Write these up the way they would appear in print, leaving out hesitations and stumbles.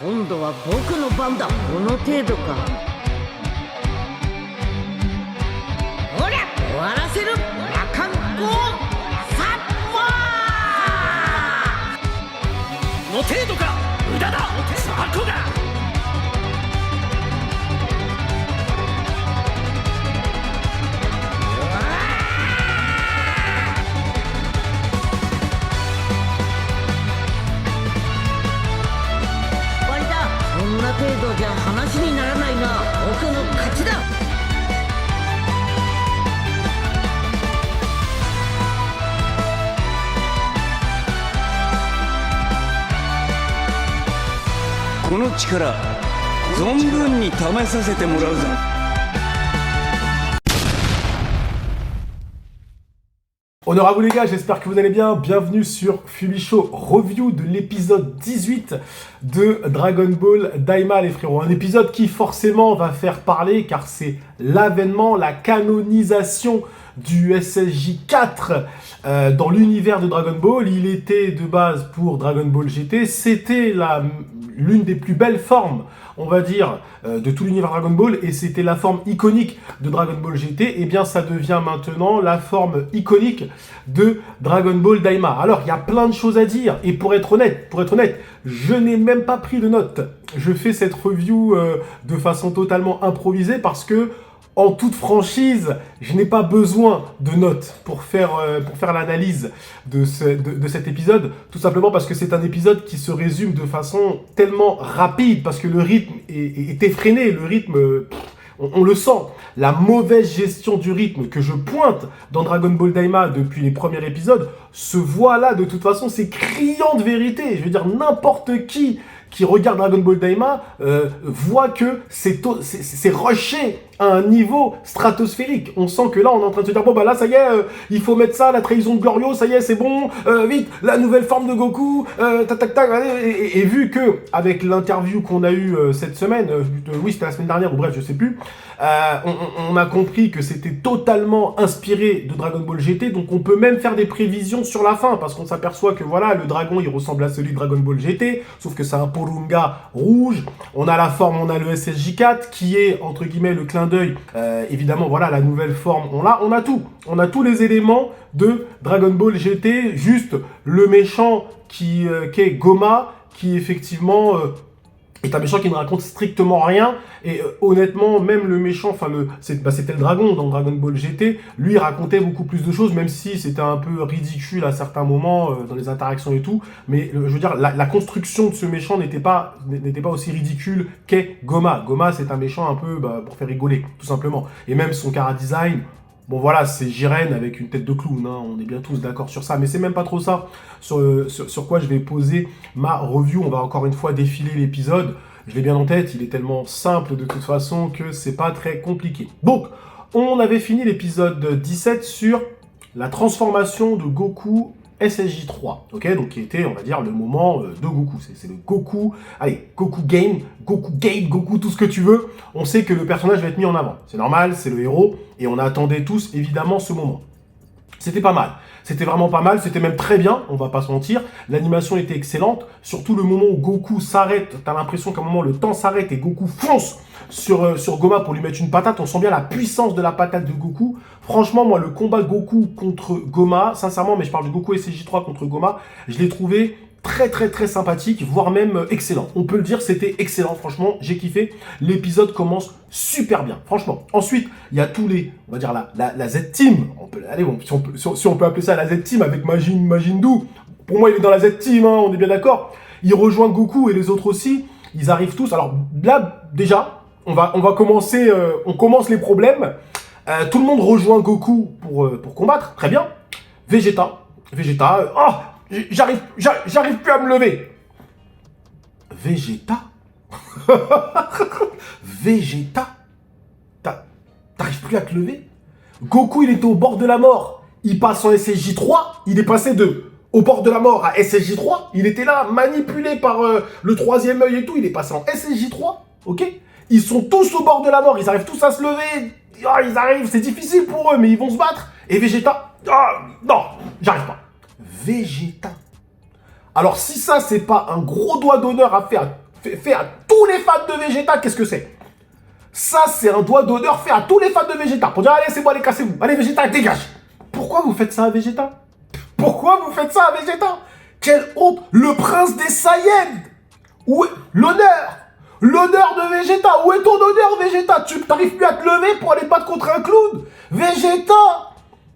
今度は僕の番だ。この程度か。ほりゃ終わらせる。羅漢光サッワー。の程度か。無駄だ。雑魚が。こんな程度じゃ話にならないな。僕の勝ちだ。この力存分に試させてもらうぞ。Honneur à vous les gars, j'espère que vous allez bien. Bienvenue sur Fubicho, review de l'épisode 18 de Dragon Ball Daima les frérots. Un épisode qui forcément va faire parler car c'est l'avènement, la canonisation du SSJ 4 dans l'univers de Dragon Ball. Il était de base pour Dragon Ball GT, c'était l'une des plus belles formes, on va dire, de tout l'univers Dragon Ball, et c'était la forme iconique de Dragon Ball GT. Et bien ça devient maintenant la forme iconique de Dragon Ball Daima. Alors il y a plein de choses à dire, et pour être honnête, je n'ai même pas pris de notes. Je fais cette review de façon totalement improvisée parce que en toute franchise, je n'ai pas besoin de notes pour faire l'analyse de cet épisode, tout simplement parce que c'est un épisode qui se résume de façon tellement rapide, parce que le rythme est effréné, le rythme, on le sent. La mauvaise gestion du rythme que je pointe dans Dragon Ball Daima depuis les premiers épisodes se voit là, de toute façon, c'est criant de vérité. Je veux dire, n'importe qui regarde Dragon Ball Daima voit que c'est rushé à un niveau stratosphérique. On sent que là, on est en train de se dire, bon bah là, ça y est, il faut mettre ça, la trahison de Glorio, ça y est, c'est bon, vite, la nouvelle forme de Goku, tac, allez, et vu que, avec l'interview qu'on a eue cette semaine, oui, c'était la semaine dernière, ou bref, je sais plus, on a compris que c'était totalement inspiré de Dragon Ball GT, donc on peut même faire des prévisions sur la fin, parce qu'on s'aperçoit que voilà, le dragon, il ressemble à celui de Dragon Ball GT, sauf que c'est un Porunga rouge. On a la forme, on a le SSJ4, qui est, entre guillemets, le clin d'œil. Évidemment, voilà, la nouvelle forme, on a tout. On a tous les éléments de Dragon Ball GT, juste le méchant qui est Goma, qui effectivement est un méchant qui ne raconte strictement rien, et honnêtement, même le méchant, c'était le dragon dans Dragon Ball GT, lui racontait beaucoup plus de choses, même si c'était un peu ridicule à certains moments dans les interactions et tout, mais je veux dire, la construction de ce méchant n'était pas aussi ridicule qu'est Goma. Goma, c'est un méchant un peu pour faire rigoler, tout simplement, et même son chara-design, bon voilà, c'est Jiren avec une tête de clown, hein, on est bien tous d'accord sur ça, mais c'est même pas trop ça sur quoi je vais poser ma review. On va encore une fois défiler l'épisode, je l'ai bien en tête, il est tellement simple de toute façon que c'est pas très compliqué. Donc, on avait fini l'épisode 17 sur la transformation de Goku SSJ3, ok, donc qui était, on va dire, le moment de Goku. C'est le Goku, allez, Goku Game, Goku Gate, Goku tout ce que tu veux. On sait que le personnage va être mis en avant. C'est normal, c'est le héros, et on attendait tous, évidemment, ce moment. C'était pas mal. C'était vraiment pas mal, c'était même très bien, on va pas se mentir. L'animation était excellente, surtout le moment où Goku s'arrête. T'as l'impression qu'à un moment, le temps s'arrête et Goku fonce sur Goma pour lui mettre une patate. On sent bien la puissance de la patate de Goku. Franchement, moi, le combat Goku contre Goma, sincèrement, mais je parle de Goku SSJ3 contre Goma, je l'ai trouvé très sympathique, voire même excellent. On peut le dire, c'était excellent, franchement, j'ai kiffé. L'épisode commence super bien, franchement. Ensuite, il y a tous les, on va dire la Z-Team, allez, bon, si on peut appeler ça la Z-Team avec Majin-Buu. Pour moi, il est dans la Z-Team, hein, on est bien d'accord. Il rejoint Goku et les autres aussi, ils arrivent tous. Alors là, déjà, on va commencer, on commence les problèmes. Tout le monde rejoint Goku pour combattre, très bien. Vegeta, oh, j'arrive plus à me lever. Vegeta Vegeta t'arrives plus à te lever? Goku, il était au bord de la mort. Il passe en SSJ3, il est passé au bord de la mort à SSJ3. Il était là, manipulé par le troisième œil et tout. Il est passé en SSJ3, ok? Ils sont tous au bord de la mort, ils arrivent tous à se lever. Oh, ils arrivent, c'est difficile pour eux, mais ils vont se battre. Et Vegeta, non, j'arrive pas. Vegeta. Alors si ça, c'est pas un gros doigt d'honneur à faire fait à tous les fans de Vegeta, qu'est-ce que c'est? Ça, c'est un doigt d'honneur fait à tous les fans de Vegeta. Pour dire, allez, c'est bon, allez, cassez-vous. Allez, Vegeta, dégage. Pourquoi vous faites ça à Vegeta? Pourquoi vous faites ça à Vegeta? Quelle honte! Le prince des Saiyans! Où est l'honneur? L'honneur de Vegeta! Où est ton honneur, Vegeta? Tu n'arrives plus à te lever pour aller battre contre un clown? Vegeta!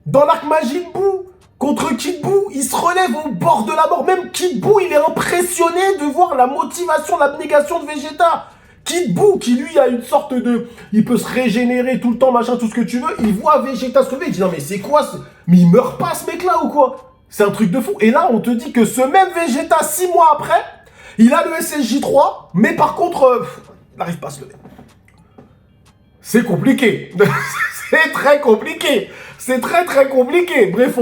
Dans l'arc Majin Buu, contre Kid Buu, il se relève au bord de la mort. Même Kid Buu, il est impressionné de voir la motivation, l'abnégation de Vegeta. Kid Buu, qui lui a une sorte de... Il peut se régénérer tout le temps, machin, tout ce que tu veux. Il voit Vegeta se lever, il dit non mais c'est quoi ce... Mais il meurt pas ce mec-là ou quoi? C'est un truc de fou. Et là, on te dit que ce même Vegeta, 6 mois après, il a le SSJ3, mais par contre, il n'arrive pas à se lever. C'est compliqué. C'est très compliqué. C'est très très compliqué. Bref,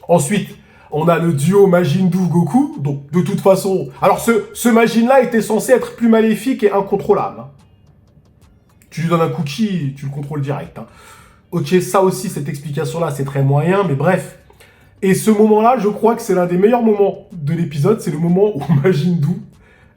ensuite, on a le duo Majin Buu Goku. Donc, de toute façon... Alors, ce Majin-là était censé être plus maléfique et incontrôlable. Hein. Tu lui donnes un cookie, tu le contrôles direct. Hein. Ok, ça aussi, cette explication-là, c'est très moyen, mais bref... Et ce moment-là, je crois que c'est l'un des meilleurs moments de l'épisode. C'est le moment où Majin Buu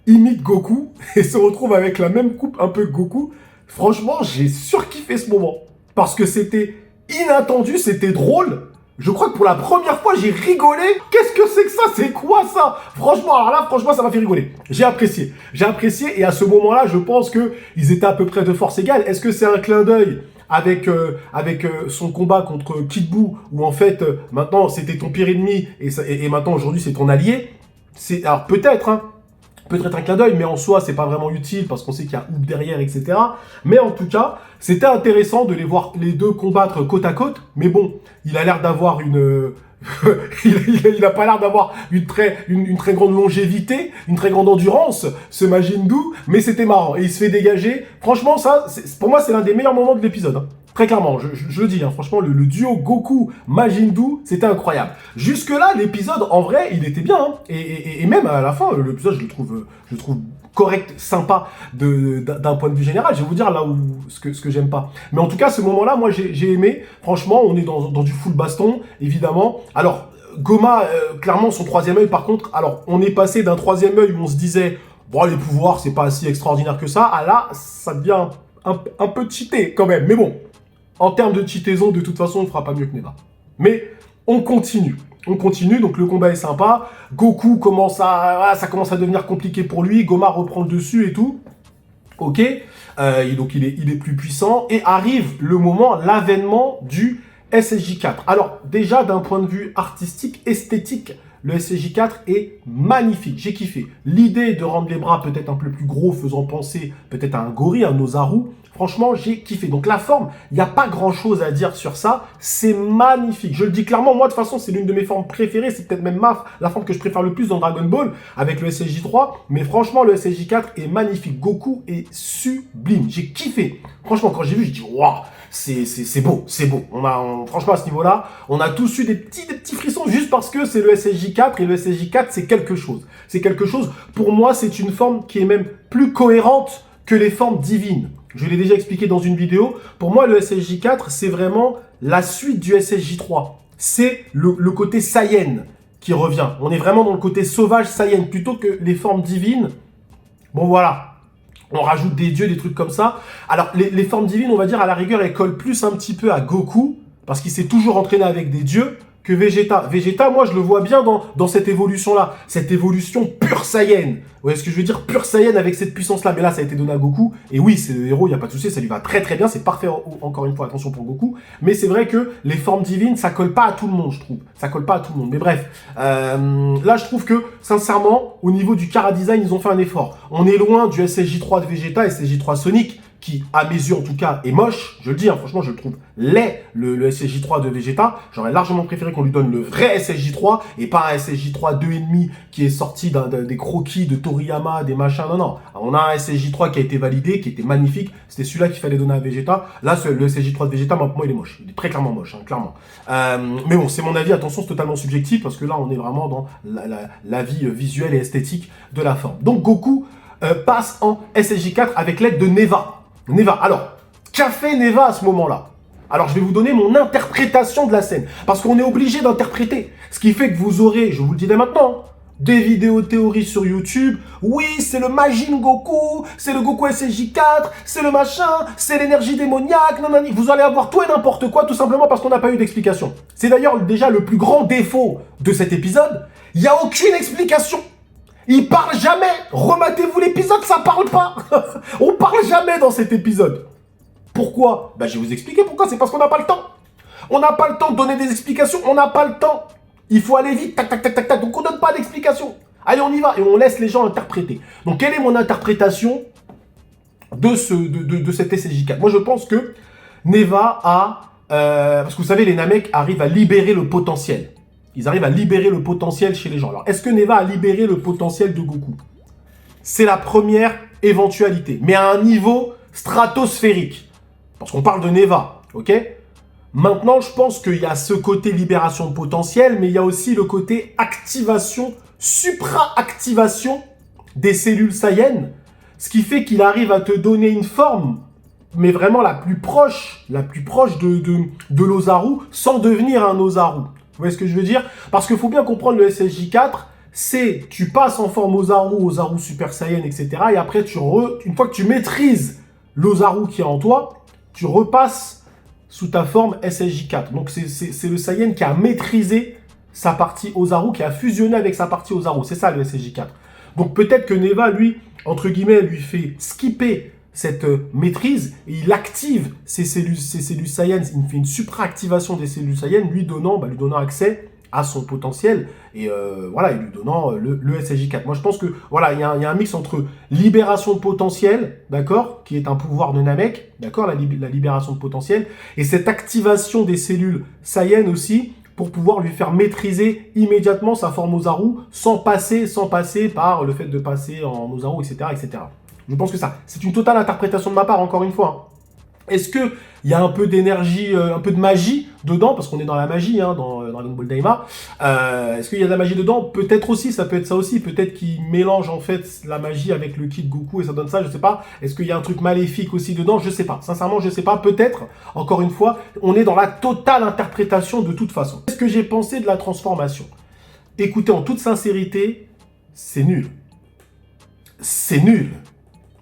imite Goku et se retrouve avec la même coupe un peu que Goku. Franchement, j'ai surkiffé ce moment. Parce que c'était inattendu, c'était drôle. Je crois que pour la première fois, j'ai rigolé. Qu'est-ce que c'est que ça? C'est quoi ça? Franchement, alors là, franchement, ça m'a fait rigoler. J'ai apprécié. J'ai apprécié et à ce moment-là, je pense qu'ils étaient à peu près de force égale. Est-ce que c'est un clin d'œil avec son combat contre Kid Buu, où en fait, maintenant, c'était ton pire ennemi, et maintenant, aujourd'hui, c'est ton allié. Alors, peut-être, hein, peut-être un clin d'œil, mais en soi, c'est pas vraiment utile, parce qu'on sait qu'il y a Hoop derrière, etc. Mais en tout cas, c'était intéressant de les voir les deux combattre côte à côte, mais bon, il a l'air d'avoir une... il a pas l'air d'avoir une très grande longévité, une très grande endurance, ce Majin Buu, mais c'était marrant, et il se fait dégager. Franchement, ça, pour moi, c'est l'un des meilleurs moments de l'épisode. Hein. Très clairement, je le dis, hein, franchement, le duo Goku-Majin Buu, c'était incroyable. Jusque-là, l'épisode, en vrai, il était bien. Hein, et même à la fin, l'épisode, je le trouve correct, sympa d'un point de vue général. Je vais vous dire là où ce que j'aime pas. Mais en tout cas, ce moment-là, moi, j'ai aimé. Franchement, on est dans du full baston, évidemment. Alors, Goma, clairement, son troisième œil, par contre, alors, on est passé d'un troisième œil où on se disait, bon, les pouvoirs, c'est pas si extraordinaire que ça, à là, ça devient un peu cheaté, quand même. Mais bon, en termes de cheataison, de toute façon, on fera pas mieux que Neva. Mais, on continue. On continue, donc le combat est sympa. Goku ça commence à devenir compliqué pour lui. Goma reprend le dessus et tout. Ok. Donc il est plus puissant. Et arrive le moment, l'avènement du SSJ4. Alors déjà d'un point de vue artistique, esthétique, le SSJ4 est magnifique. J'ai kiffé. L'idée de rendre les bras peut-être un peu plus gros, faisant penser peut-être à un gorille, un Ozaru. Franchement, j'ai kiffé. Donc la forme, il n'y a pas grand-chose à dire sur ça. C'est magnifique. Je le dis clairement, moi de toute façon, c'est l'une de mes formes préférées. C'est peut-être même la forme que je préfère le plus dans Dragon Ball avec le SSJ3. Mais franchement, le SSJ4 est magnifique. Goku est sublime. J'ai kiffé. Franchement, quand j'ai vu, j'ai dit waouh, c'est beau, c'est beau. Franchement, à ce niveau-là, on a tous eu des petits frissons juste parce que c'est le SSJ4 et le SSJ4, c'est quelque chose. C'est quelque chose. Pour moi, c'est une forme qui est même plus cohérente que les formes divines. Je l'ai déjà expliqué dans une vidéo. Pour moi, le SSJ4, c'est vraiment la suite du SSJ3. C'est le côté Saiyan qui revient. On est vraiment dans le côté sauvage Saiyan plutôt que les formes divines. Bon, voilà. On rajoute des dieux, des trucs comme ça. Alors, les formes divines, on va dire, à la rigueur, elles collent plus un petit peu à Goku, parce qu'il s'est toujours entraîné avec des dieux, que Vegeta. Vegeta, moi, je le vois bien dans cette évolution-là. Cette évolution pure Saiyan. Vous voyez ce que je veux dire? Pure Saiyan avec cette puissance-là. Mais là, ça a été donné à Goku. Et oui, c'est le héros, il n'y a pas de souci, ça lui va très très bien. C'est parfait, encore une fois, attention pour Goku. Mais c'est vrai que les formes divines, ça colle pas à tout le monde, je trouve. Ça colle pas à tout le monde. Mais bref, là, je trouve que, sincèrement, au niveau du chara design, ils ont fait un effort. On est loin du SSJ3 de Vegeta, SSJ3 Sonic, qui, à mes yeux en tout cas, est moche. Je le dis, hein, franchement, je le trouve laid, le SSJ3 de Vegeta. J'aurais largement préféré qu'on lui donne le vrai SSJ3 et pas un SSJ3 2,5 qui est sorti des croquis de Toriyama, des machins. Non, non. On a un SSJ3 qui a été validé, qui était magnifique. C'était celui-là qu'il fallait donner à Vegeta. Là, le SSJ3 de Vegeta, pour moi, il est moche. Il est très clairement moche, hein, clairement. Mais bon, c'est mon avis. Attention, c'est totalement subjectif parce que là, on est vraiment dans l'avis visuel et esthétique de la forme. Donc, Goku passe en SSJ4 avec l'aide de Neva. Neva. Alors, qu'a fait Neva à ce moment-là? Alors, je vais vous donner mon interprétation de la scène. Parce qu'on est obligé d'interpréter. Ce qui fait que vous aurez, je vous le dis dès maintenant, des vidéos théories sur YouTube. Oui, c'est le Majin Goku, c'est le Goku SSJ4, c'est le machin, c'est l'énergie démoniaque, nanani. Vous allez avoir tout et n'importe quoi, tout simplement parce qu'on n'a pas eu d'explication. C'est d'ailleurs déjà le plus grand défaut de cet épisode. Il n'y a aucune explication. Il parle jamais. Rematez-vous l'épisode, ça parle pas. On parle jamais dans cet épisode. Pourquoi? Ben, je vais vous expliquer pourquoi. C'est parce qu'on n'a pas le temps. On n'a pas le temps de donner des explications. On n'a pas le temps. Il faut aller vite, tac, tac, tac, tac, tac. Donc, on ne donne pas d'explication. Allez, on y va. Et on laisse les gens interpréter. Donc, quelle est mon interprétation de cet SSJ4? Moi, je pense que Neva a... parce que vous savez, les Namek arrivent à libérer le potentiel. Ils arrivent à libérer le potentiel chez les gens. Alors, est-ce que Neva a libéré le potentiel de Goku? C'est la première éventualité. Mais à un niveau stratosphérique. Parce qu'on parle de Neva, ok? Maintenant, je pense qu'il y a ce côté libération de potentiel, mais il y a aussi le côté activation, supra-activation des cellules Saiyan, ce qui fait qu'il arrive à te donner une forme, mais vraiment la plus proche de l'Ozaru, sans devenir un Ozaru. Vous voyez ce que je veux dire? Parce qu'il faut bien comprendre le SSJ4, c'est tu passes en forme Ozaru Super Saiyan, etc. Et après, une fois que tu maîtrises l'Ozaru qui est en toi, tu repasses sous ta forme SSJ4. Donc, c'est le Saiyan qui a maîtrisé sa partie Ozaru, qui a fusionné avec sa partie Ozaru. C'est ça, le SSJ4. Donc, peut-être que Neva, lui, entre guillemets, lui fait skipper cette maîtrise et il active ses cellules Saiyan. Il fait une supra-activation des cellules Saiyan, lui donnant accès à son potentiel et voilà, et lui donnant le SSJ4. Moi, je pense que voilà, il y a un mix entre libération de potentiel, d'accord, qui est un pouvoir de Namek, d'accord, la libération de potentiel, et cette activation des cellules Saiyan aussi pour pouvoir lui faire maîtriser immédiatement sa forme Ozaru sans passer par le fait de passer en Ozaru, etc., etc. Je pense que ça, c'est une totale interprétation de ma part, encore une fois. Est-ce qu'il y a un peu d'énergie, un peu de magie dedans? Parce qu'on est dans la magie, hein, dans Dragon Ball Daima. Est-ce qu'il y a de la magie dedans? Peut-être aussi, ça peut être ça aussi. Peut-être qu'il mélange en fait la magie avec le kit Goku et ça donne ça, je sais pas. Est-ce qu'il y a un truc maléfique aussi dedans? Je sais pas. Sincèrement, je sais pas. Peut-être, encore une fois, on est dans la totale interprétation de toute façon. Qu'est-ce que j'ai pensé de la transformation? Écoutez, en toute sincérité, c'est nul. C'est nul.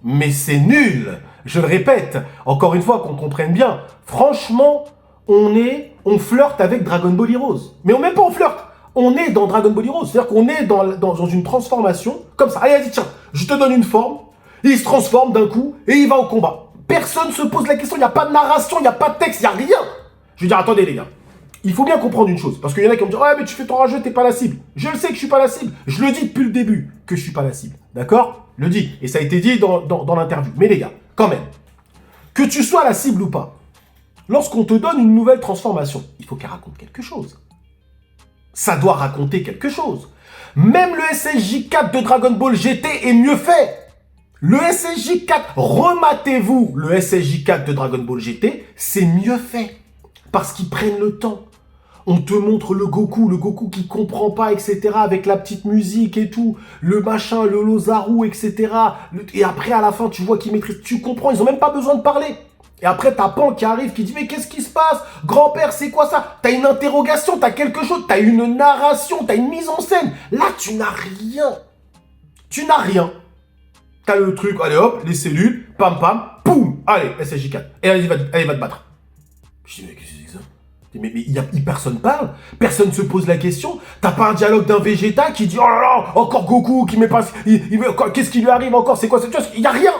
Mais c'est nul! Je le répète, encore une fois, qu'on comprenne bien. Franchement, on flirte avec Dragon Ball Heroes. Mais même pas on flirte, on est dans Dragon Ball Heroes. C'est-à-dire qu'on est dans une transformation, comme ça. Allez, vas-y, tiens, je te donne une forme, il se transforme d'un coup, et il va au combat. Personne ne se pose la question, il n'y a pas de narration, il n'y a pas de texte, il n'y a rien. Je veux dire, attendez les gars, il faut bien comprendre une chose. Parce qu'il y en a qui vont me dire, ouais, mais tu fais ton rageux, t'es pas la cible. Je le sais que je suis pas la cible. Je le dis depuis le début que je suis pas la cible. D'accord? Je le dis. Et ça a été dit dans l'interview. Mais les gars, quand même, que tu sois la cible ou pas, lorsqu'on te donne une nouvelle transformation, il faut qu'elle raconte quelque chose. Ça doit raconter quelque chose. Même le SSJ4 de Dragon Ball GT est mieux fait. Le SSJ4, rematez-vous le SSJ4 de Dragon Ball GT, c'est mieux fait. Parce qu'ils prennent le temps. On te montre le Goku qui comprend pas, etc. avec la petite musique et tout, le machin, le Ozaru, etc. Et après, à la fin, tu vois qu'ils maîtrisent, tu comprends, ils ont même pas besoin de parler. Et après, t'as Pan qui arrive, qui dit, mais qu'est-ce qui se passe? Grand-père, c'est quoi ça? T'as une interrogation, t'as quelque chose, t'as une narration, t'as une mise en scène. Là, tu n'as rien. Tu n'as rien. T'as le truc, allez hop, les cellules, pam pam, poum, allez, SSJ4. Et allez, va te battre. Je dis, mais qu'est-ce que c'est que ça? Mais personne parle, personne se pose la question. T'as pas un dialogue d'un Vegeta qui dit, oh là là, encore Goku qui met pas... Qu'est-ce qui lui arrive encore? C'est quoi cette chose? Il y a rien.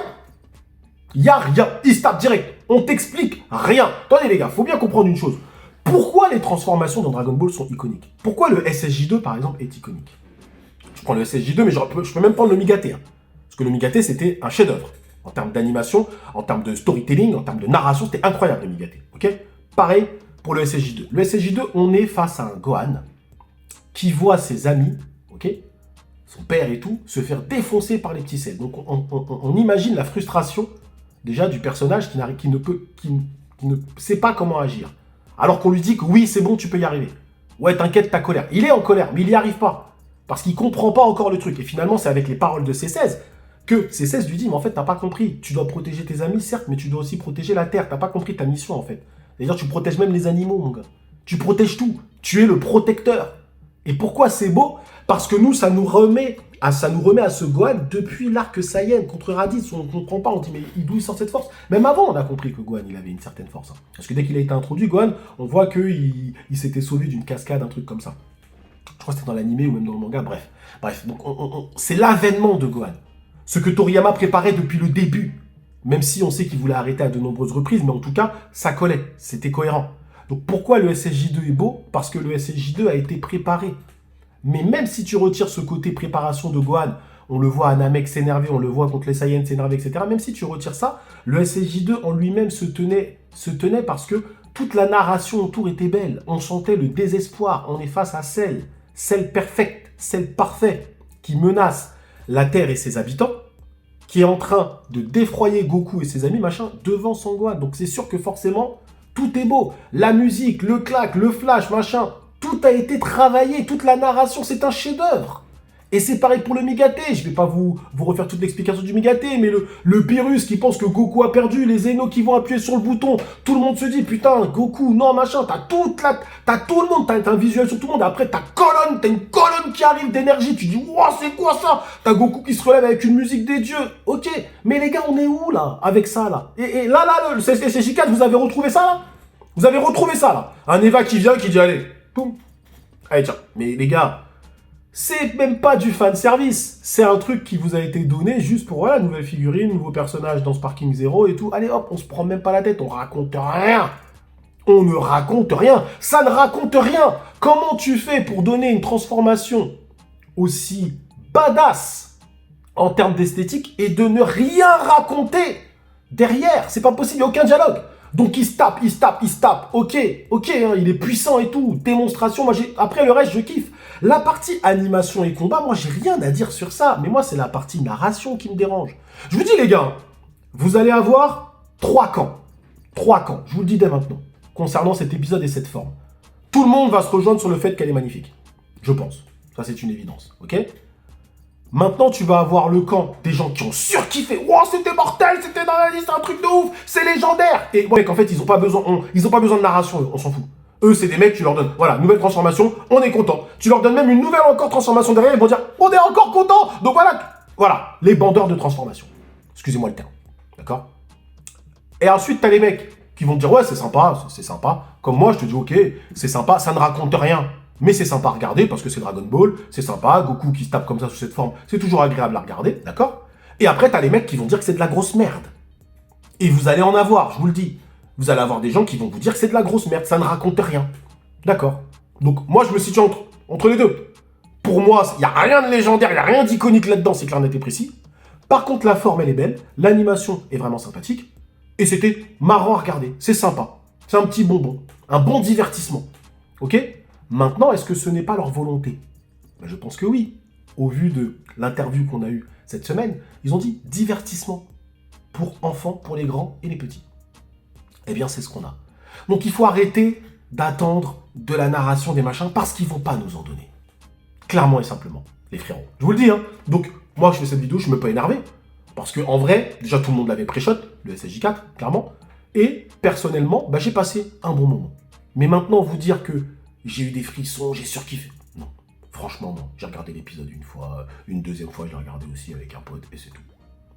Il y a rien. Il se tape direct. On t'explique rien. Attendez les gars, faut bien comprendre une chose. Pourquoi les transformations dans Dragon Ball sont iconiques? Pourquoi le SSJ2 par exemple est iconique? Je prends le SSJ2, mais je peux même prendre le Migate. Hein. Parce que le Migate c'était un chef-d'œuvre. En termes d'animation, en termes de storytelling, en termes de narration, c'était incroyable le Migate. Ok? Pareil pour le SSJ2. Le SSJ2, on est face à un Gohan qui voit ses amis, ok, son père et tout, se faire défoncer par les petits Cell. Donc on imagine la frustration déjà du personnage qui ne sait pas comment agir. Alors qu'on lui dit que oui, c'est bon, tu peux y arriver. Ouais, t'inquiète, ta colère. Il est en colère, mais il n'y arrive pas. Parce qu'il ne comprend pas encore le truc. Et finalement, c'est avec les paroles de C16 que C16 lui dit, mais en fait, t'as pas compris. Tu dois protéger tes amis, certes, mais tu dois aussi protéger la Terre. T'as pas compris ta mission, en fait. C'est-à-dire, tu protèges même les animaux, mon gars. Tu protèges tout. Tu es le protecteur. Et pourquoi c'est beau? Parce que nous, ça nous remet à ce Gohan depuis l'arc Saiyan contre Raditz. On ne comprend pas, on dit mais d'où il sort cette force? Même avant, on a compris que Gohan, il avait une certaine force. Hein. Parce que dès qu'il a été introduit, Gohan, on voit qu'il s'était sauvé d'une cascade, un truc comme ça. Je crois que c'était dans l'animé ou même dans le manga, bref. Donc c'est l'avènement de Gohan. Ce que Toriyama préparait depuis le début. Même si on sait qu'il voulait arrêter à de nombreuses reprises, mais en tout cas, ça collait, c'était cohérent. Donc pourquoi le SSJ2 est beau? Parce que le SSJ2 a été préparé. Mais même si tu retires ce côté préparation de Gohan, on le voit à Namek s'énerver, on le voit contre les Saiyans s'énerver, etc. Même si tu retires ça, le SSJ2 en lui-même se tenait parce que toute la narration autour était belle. On sentait le désespoir. On est face à Cell perfect, Cell parfait, qui menace la Terre et ses habitants, qui est en train de défroyer Goku et ses amis, machin, devant son Gohan. Donc c'est sûr que forcément, tout est beau. La musique, le clac, le flash, machin, tout a été travaillé, toute la narration, c'est un chef-d'œuvre. Et c'est pareil pour le Mégate. Je vais pas vous refaire toute l'explication du Mégate, mais le Pyrrhus qui pense que Goku a perdu, les Zeno qui vont appuyer sur le bouton, tout le monde se dit, putain, Goku, non, machin, t'as tout le monde, t'as un visuel sur tout le monde, après t'as une colonne qui arrive d'énergie, tu dis, wow, c'est quoi ça? T'as Goku qui se relève avec une musique des dieux, ok, mais les gars, on est où, là, avec ça, là? Et là, le CJ4, vous avez retrouvé ça, là? Vous avez retrouvé ça, là? Un Eva qui vient, qui dit, allez, boum, allez, tiens, mais les gars, c'est même pas du fanservice, c'est un truc qui vous a été donné juste pour, voilà, nouvelle figurine, nouveau personnage dans Sparking Zero et tout. Allez hop, on se prend même pas la tête, on raconte rien. On ne raconte rien, ça ne raconte rien. Comment tu fais pour donner une transformation aussi badass en termes d'esthétique et de ne rien raconter derrière? C'est pas possible, il n'y a aucun dialogue. Donc il se tape. Ok, hein, il est puissant et tout. Démonstration, moi après le reste, je kiffe. La partie animation et combat, moi j'ai rien à dire sur ça. Mais moi c'est la partie narration qui me dérange. Je vous dis les gars, vous allez avoir 3 camps. 3 camps, je vous le dis dès maintenant, concernant cet épisode et cette forme. Tout le monde va se rejoindre sur le fait qu'elle est magnifique. Je pense. Ça c'est une évidence, ok? Maintenant, tu vas avoir le camp des gens qui ont surkiffé. Wow, c'était mortel, c'était dans la liste, un truc de ouf, c'est légendaire. Et ouais, en fait, ils ont pas besoin de narration, on s'en fout. Eux, c'est des mecs, tu leur donnes, voilà, nouvelle transformation, on est content. Tu leur donnes même une nouvelle encore transformation derrière, ils vont dire, on est encore content. Donc voilà, les bandeurs de transformation. Excusez-moi le terme, d'accord? Et ensuite, t'as les mecs qui vont te dire, ouais, c'est sympa. Comme moi, je te dis, ok, c'est sympa, ça ne raconte rien. Mais c'est sympa à regarder parce que c'est Dragon Ball, c'est sympa, Goku qui se tape comme ça sous cette forme, c'est toujours agréable à regarder, d'accord? Et après, t'as les mecs qui vont dire que c'est de la grosse merde. Et vous allez en avoir, je vous le dis. Vous allez avoir des gens qui vont vous dire que c'est de la grosse merde, ça ne raconte rien. D'accord? Donc moi, je me situe entre les deux. Pour moi, il n'y a rien de légendaire, il n'y a rien d'iconique là-dedans, c'est clair, net et précis. Par contre, la forme, elle est belle, l'animation est vraiment sympathique, et c'était marrant à regarder, c'est sympa. C'est un petit bonbon, un bon divertissement. Ok? Maintenant, est-ce que ce n'est pas leur volonté? Ben, je pense que oui. Au vu de l'interview qu'on a eue cette semaine, ils ont dit divertissement pour enfants, pour les grands et les petits. Eh bien, c'est ce qu'on a. Donc, il faut arrêter d'attendre de la narration des machins parce qu'ils ne vont pas nous en donner. Clairement et simplement, les frérots. Je vous le dis, hein. Donc, moi, je fais cette vidéo, je ne me peux pas énerver. Parce que en vrai, déjà, tout le monde l'avait pré-shot, le SSJ4, clairement. Et personnellement, j'ai passé un bon moment. Mais maintenant, vous dire que j'ai eu des frissons, j'ai surkiffé. Non, franchement non. J'ai regardé l'épisode une fois, une deuxième fois, je l'ai regardé aussi avec un pote, et c'est tout.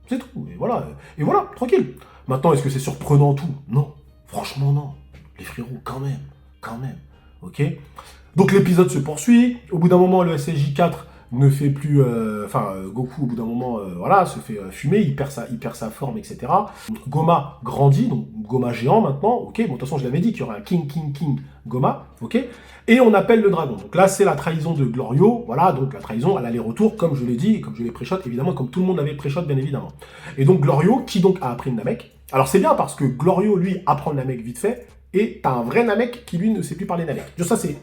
C'est tout, et voilà, tranquille. Maintenant, est-ce que c'est surprenant tout? Non, franchement non. Les frérots, quand même, ok? Donc l'épisode se poursuit, au bout d'un moment, le SSJ4 ne fait plus... Goku, au bout d'un moment, se fait fumer, il perd sa forme, etc. Goma grandit, donc Goma géant maintenant, ok? Bon, de toute façon, je l'avais dit qu'il y aurait un King Goma, ok? Et on appelle le dragon. Donc là, c'est la trahison de Glorio, voilà, donc la trahison à l'aller-retour, comme je l'ai dit, comme je l'ai pré-shot, évidemment, comme tout le monde avait pré-shot, bien évidemment. Et donc Glorio, qui donc a appris le Namek. Alors c'est bien parce que Glorio, lui, apprend le Namek vite fait, et t'as un vrai Namek qui, lui, ne sait plus parler Namek. Ça, c'est...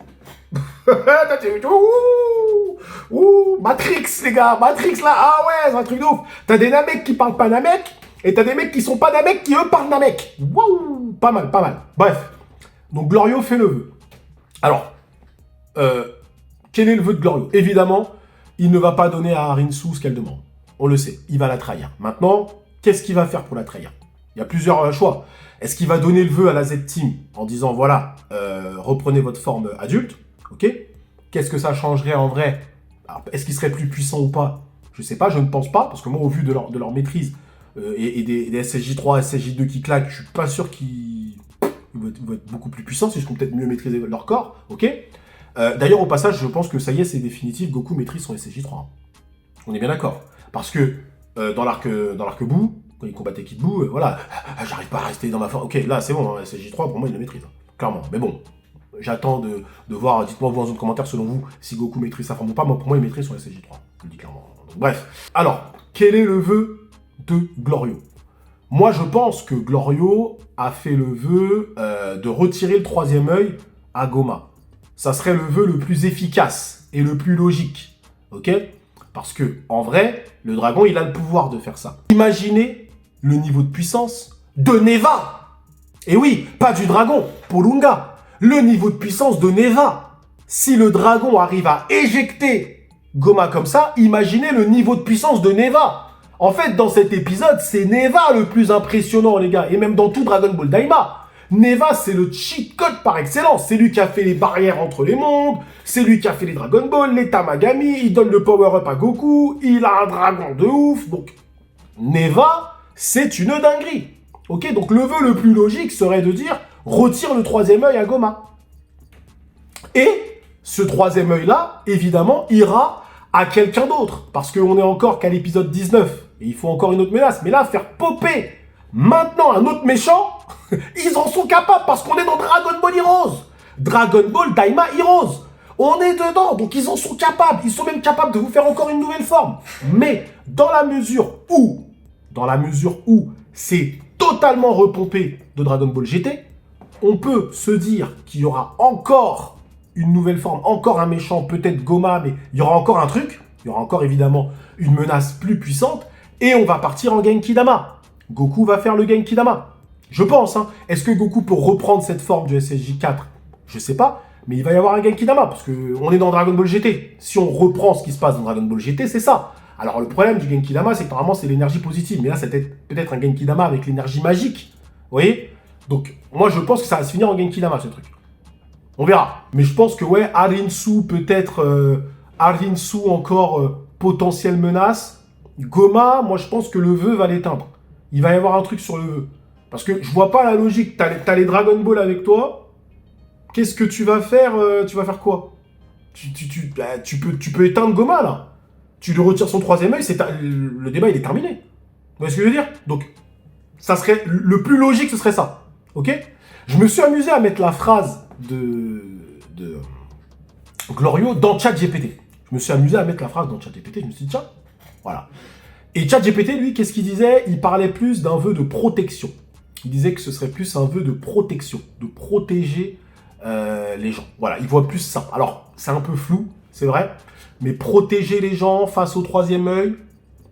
Ouh, Matrix, les gars, Matrix, là, ah ouais, c'est un truc de ouf. T'as des Namek qui parlent pas Namek, et t'as des mecs qui sont pas Namek qui, eux, parlent Namek. Wouh, pas mal. Bref, donc Glorio fait le vœu. Alors, quel est le vœu de Glorio? Évidemment, il ne va pas donner à Rinsu ce qu'elle demande. On le sait, il va la trahir. Maintenant, qu'est-ce qu'il va faire pour la trahir? Il y a plusieurs choix. Est-ce qu'il va donner le vœu à la Z-Team en disant, voilà, reprenez votre forme adulte, ok? Qu'est-ce que ça changerait en vrai? Est-ce qu'ils seraient plus puissants ou pas? Je sais pas, je ne pense pas, parce que moi, au vu de leur maîtrise et des SSJ3, SSJ2 qui claquent, je suis pas sûr qu'ils vont être beaucoup plus puissants, si je compte peut-être mieux maîtriser leur corps, ok? D'ailleurs, au passage, je pense que ça y est, c'est définitif, Goku maîtrise son SSJ3. Hein. On est bien d'accord. Parce que dans l'arc Buu, quand il combattait Kid Buu, voilà, j'arrive pas à rester dans ma forme. Ok, là, c'est bon, hein, SSJ3, pour moi, il le maîtrise, hein, clairement. Mais bon, j'attends de voir, dites-moi vous en zone de commentaire, selon vous, si Goku maîtrise sa forme ou pas. Moi, pour moi, il maîtrise son SSJ3. Je le dis clairement. Donc, bref. Alors, quel est le vœu de Glorio? Moi, je pense que Glorio a fait le vœu de retirer le troisième œil à Goma. Ça serait le vœu le plus efficace et le plus logique. Ok? Parce que, en vrai, le dragon, il a le pouvoir de faire ça. Imaginez le niveau de puissance de Neva. Et oui, pas du dragon, Porunga. Le niveau de puissance de Neva. Si le dragon arrive à éjecter Goma comme ça, imaginez le niveau de puissance de Neva. En fait, dans cet épisode, c'est Neva le plus impressionnant, les gars. Et même dans tout Dragon Ball Daima. Neva, c'est le cheat code par excellence. C'est lui qui a fait les barrières entre les mondes. C'est lui qui a fait les Dragon Ball, les Tamagami. Il donne le power-up à Goku. Il a un dragon de ouf. Donc, Neva, c'est une dinguerie. Ok, donc le vœu le plus logique serait de dire retire le troisième œil à Goma. Et ce troisième œil-là, évidemment, ira à quelqu'un d'autre. Parce qu'on est encore qu'à l'épisode 19. Et il faut encore une autre menace. Mais là, faire popper maintenant un autre méchant, ils en sont capables parce qu'on est dans Dragon Ball Heroes. Dragon Ball Daima Heroes. On est dedans, donc ils en sont capables. Ils sont même capables de vous faire encore une nouvelle forme. Mais dans la mesure où c'est totalement repompé de Dragon Ball GT, on peut se dire qu'il y aura encore une nouvelle forme, encore un méchant, peut-être Goma, mais il y aura encore un truc. Il y aura encore évidemment une menace plus puissante. Et on va partir en Genki-Dama. Goku va faire le Genki-Dama. Je pense, hein. Est-ce que Goku peut reprendre cette forme du SSJ4? Je sais pas. Mais il va y avoir un Genki-Dama, parce qu'on est dans Dragon Ball GT. Si on reprend ce qui se passe dans Dragon Ball GT, c'est ça. Alors le problème du Genki-Dama, c'est que normalement c'est l'énergie positive. Mais là, c'est peut-être un Genki-Dama avec l'énergie magique. Vous voyez? Donc, moi je pense que ça va se finir en Genki-Dama, ce truc. On verra. Mais je pense que, ouais, Arinsu, peut-être... Arinsu encore potentielle menace. Goma, moi je pense que le vœu va l'éteindre. Il va y avoir un truc sur le vœu. Parce que je vois pas la logique. T'as les Dragon Ball avec toi. Qu'est-ce que tu vas faire? Tu vas faire quoi? Tu peux éteindre Goma, là. Tu lui retires son troisième œil, le débat, il est terminé. Vous voyez ce que je veux dire? Donc, ça serait... Le plus logique, ce serait ça. Ok? Je me suis amusé à mettre la phrase de Glorio dans ChatGPT. Je me suis amusé à mettre la phrase dans ChatGPT. Je me suis dit, tiens, voilà. Et ChatGPT, lui, qu'est-ce qu'il disait? Il parlait plus d'un vœu de protection. Il disait que ce serait plus un vœu de protection, de protéger les gens. Voilà, il voit plus ça. Alors, c'est un peu flou, c'est vrai, mais protéger les gens face au troisième œil,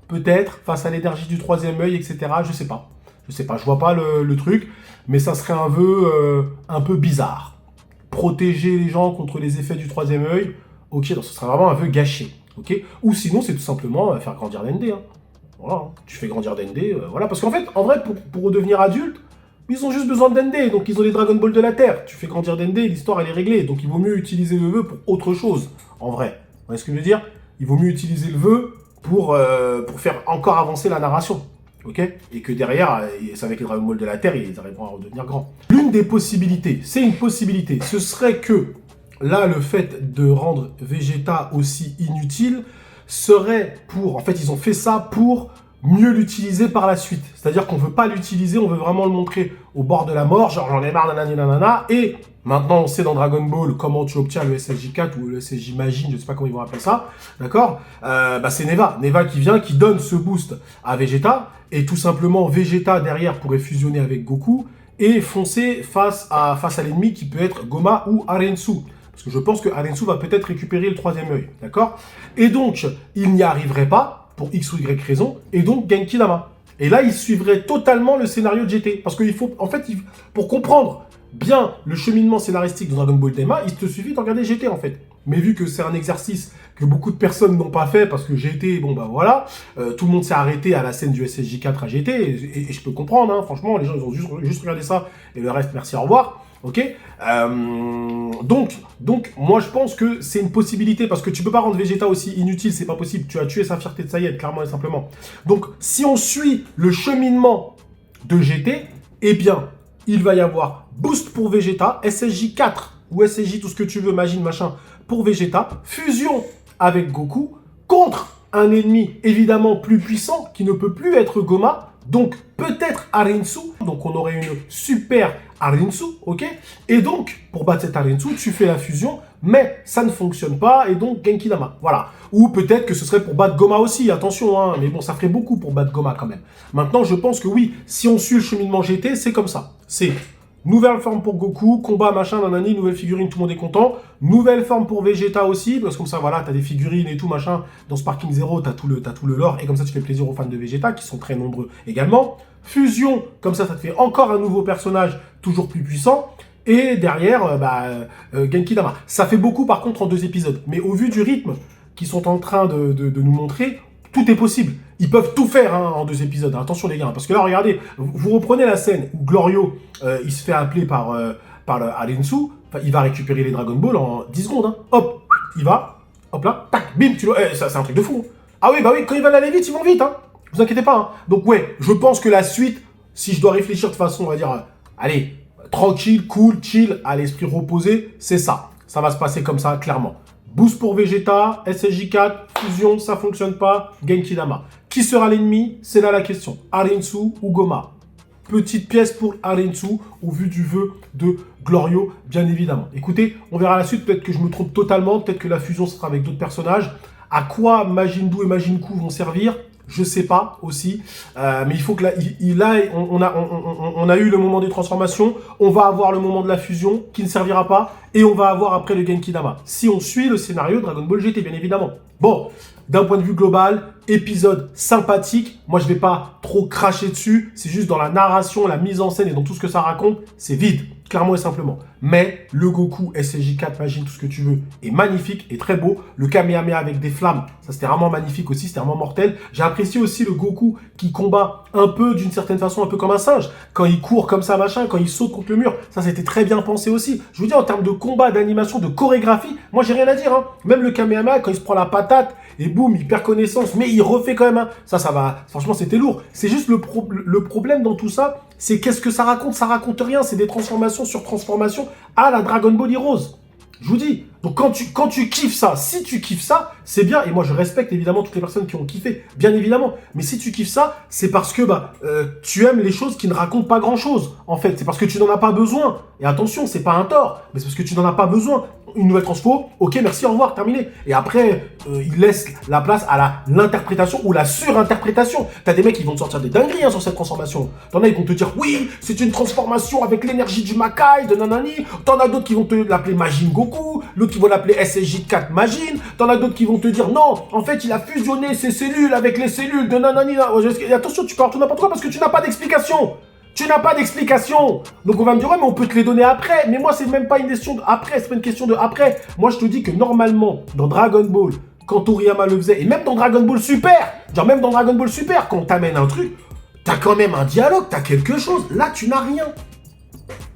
peut-être, face à l'énergie du troisième œil, etc. Je sais pas. Je vois pas le truc, mais ça serait un vœu un peu bizarre. Protéger les gens contre les effets du troisième œil, ok, donc ce serait vraiment un vœu gâché, ok. Ou sinon, c'est tout simplement faire grandir Dende, hein. Voilà, hein. Tu fais grandir Dende, voilà. Parce qu'en fait, en vrai, pour devenir adulte, ils ont juste besoin de Dende, donc ils ont les Dragon Ball de la Terre. Tu fais grandir Dende, l'histoire, elle est réglée. Donc il vaut mieux utiliser le vœu pour autre chose, en vrai. Vous voyez ce que je veux dire? Il vaut mieux utiliser le vœu pour faire encore avancer la narration, ok. Et que derrière, c'est avec les Dragon Ball de la Terre, ils arriveront à redevenir grands. L'une des possibilités, c'est une possibilité, ce serait que, là, le fait de rendre Vegeta aussi inutile, serait pour... En fait, ils ont fait ça pour mieux l'utiliser par la suite. C'est-à-dire qu'on veut pas l'utiliser, on veut vraiment le montrer au bord de la mort, genre j'en ai marre, nanani, nanana, et maintenant on sait dans Dragon Ball comment tu obtiens le SSJ4 ou le SSJ Magine, je sais pas comment ils vont appeler ça, d'accord, c'est Neva qui vient, qui donne ce boost à Vegeta, et tout simplement Vegeta derrière pourrait fusionner avec Goku, et foncer face à l'ennemi qui peut être Goma ou Arensu. Parce que je pense que Arensu va peut-être récupérer le troisième œil, d'accord? Et donc, il n'y arriverait pas, pour X ou Y raison, et donc Genki-Dama. Et là, il suivrait totalement le scénario de GT. Parce qu'il faut, en fait, pour comprendre bien le cheminement scénaristique de Dragon Ball Daima, il te suffit de regarder GT, en fait. mais vu que c'est un exercice que beaucoup de personnes n'ont pas fait parce que GT, bon bah voilà, tout le monde s'est arrêté à la scène du SSJ4 à GT, et je peux comprendre, hein, franchement, les gens ils ont juste regardé ça, et le reste, merci, au revoir, ok. Donc, moi je pense que c'est une possibilité, parce que tu peux pas rendre Vegeta aussi inutile, c'est pas possible, tu as tué sa fierté de Saiyan, clairement et simplement. Donc, si on suit le cheminement de GT, eh bien, il va y avoir boost pour Vegeta, SSJ4 ou SSJ, tout ce que tu veux, Majin, machin, pour Vegeta, fusion avec Goku, contre un ennemi évidemment plus puissant, qui ne peut plus être Goma, donc peut-être Arinsu, donc on aurait une super Arinsu, ok. Et donc, pour battre cette Arinsu, tu fais la fusion, mais ça ne fonctionne pas, et donc Genki Dama, voilà. Ou peut-être que ce serait pour battre Goma aussi, attention, hein, mais bon, ça ferait beaucoup pour battre Goma quand même. Maintenant, je pense que oui, si on suit le cheminement GT, c'est comme ça. C'est nouvelle forme pour Goku, combat, machin, nanani, nouvelle figurine, tout le monde est content. Nouvelle forme pour Vegeta aussi, parce que comme ça, voilà, t'as des figurines et tout, machin. Dans Sparking Zero, t'as tout le lore, et comme ça, tu fais plaisir aux fans de Vegeta, qui sont très nombreux également. Fusion, comme ça te fait encore un nouveau personnage, toujours plus puissant. Et derrière, Genki Dama. Ça fait beaucoup, par contre, en 2 épisodes. Mais au vu du rythme qu'ils sont en train de nous montrer, tout est possible. Ils peuvent tout faire hein, en 2 épisodes. Attention les gars, parce que là, regardez, vous reprenez la scène où Glorio, il se fait appeler par le Arinsu. Enfin, il va récupérer les Dragon Ball en 10 secondes. Hein. Hop, il va, hop là, tac, bim, ça c'est un truc de fou. Hein. Ah oui, bah oui, quand ils veulent aller vite, ils vont vite. Hein. Vous inquiétez pas. Hein. Donc ouais, je pense que la suite, si je dois réfléchir de façon, on va dire, allez, tranquille, cool, chill, à l'esprit reposé, c'est ça. Ça va se passer comme ça, clairement. Boost pour Vegeta, SSJ4, fusion, ça fonctionne pas, Genki Dama. Qui sera l'ennemi? C'est là la question. Arinsu ou Goma? Petite pièce pour Arinsu, au vu du vœu de Glorio, bien évidemment. Écoutez, on verra la suite, peut-être que je me trompe totalement, peut-être que la fusion sera avec d'autres personnages. À quoi Majin Buu et Majin Buu vont servir? Je sais pas aussi, mais il faut que là, on a eu le moment des transformations, on va avoir le moment de la fusion qui ne servira pas, et on va avoir après le Genki Dama. Si on suit le scénario Dragon Ball GT, bien évidemment. Bon, d'un point de vue global, épisode sympathique. Moi, je vais pas trop cracher dessus. C'est juste dans la narration, la mise en scène et dans tout ce que ça raconte, c'est vide, clairement et simplement. Mais le Goku SSJ4, Majin, tout ce que tu veux, est magnifique et très beau. Le Kamehameha avec des flammes, ça c'était vraiment magnifique aussi, c'était vraiment mortel. J'ai apprécié aussi le Goku qui combat un peu, d'une certaine façon, un peu comme un singe. Quand il court comme ça, machin, quand il saute contre le mur, ça c'était très bien pensé aussi. Je vous dis, en termes de combat, d'animation, de chorégraphie, moi j'ai rien à dire. Hein. Même le Kamehameha, quand il se prend la patate, et boum, il perd connaissance, mais il refait quand même. Hein. Ça va. Franchement, c'était lourd. C'est juste le problème dans tout ça, c'est qu'est-ce que ça raconte? Ça raconte rien. C'est des transformations sur transformations à la Dragon Ball Heroes. Je vous dis. Donc quand tu kiffes ça, si tu kiffes ça, c'est bien. Et moi, je respecte évidemment toutes les personnes qui ont kiffé, bien évidemment. Mais si tu kiffes ça, c'est parce que tu aimes les choses qui ne racontent pas grand-chose. En fait, c'est parce que tu n'en as pas besoin. Et attention, c'est pas un tort, mais c'est parce que tu n'en as pas besoin. Une nouvelle transfo, ok, merci, au revoir, terminé. Et après, il laisse la place à l'interprétation ou la surinterprétation. T'as des mecs qui vont te sortir des dingueries hein, sur cette transformation. T'en as, ils vont te dire, oui, c'est une transformation avec l'énergie du Makai, de nanani. T'en as d'autres qui vont te l'appeler Majin Goku, l'autre qui vont l'appeler SSJ4 Majin. T'en as d'autres qui vont te dire, non, en fait, il a fusionné ses cellules avec les cellules de nanani. Et attention, tu parles tout n'importe quoi parce que tu n'as pas d'explication. Tu n'as pas d'explication. Donc on va me dire, ouais, mais on peut te les donner après. Mais moi, c'est même pas une question de après, c'est pas une question de après. Moi, je te dis que normalement, dans Dragon Ball, quand Toriyama le faisait, et même dans Dragon Ball Super, genre même dans Dragon Ball Super, quand on t'amène un truc, t'as quand même un dialogue, t'as quelque chose. Là, tu n'as rien.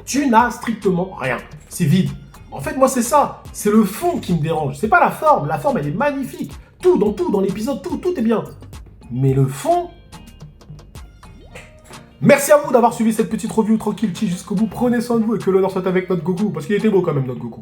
Tu n'as strictement rien. C'est vide. En fait, moi, c'est ça. C'est le fond qui me dérange. C'est pas la forme. La forme, elle est magnifique. Tout, dans l'épisode, tout est bien. Mais le fond... Merci à vous d'avoir suivi cette petite review tranquille jusqu'au bout. Prenez soin de vous et que l'honneur soit avec notre Goku. Parce qu'il était beau quand même, notre Goku.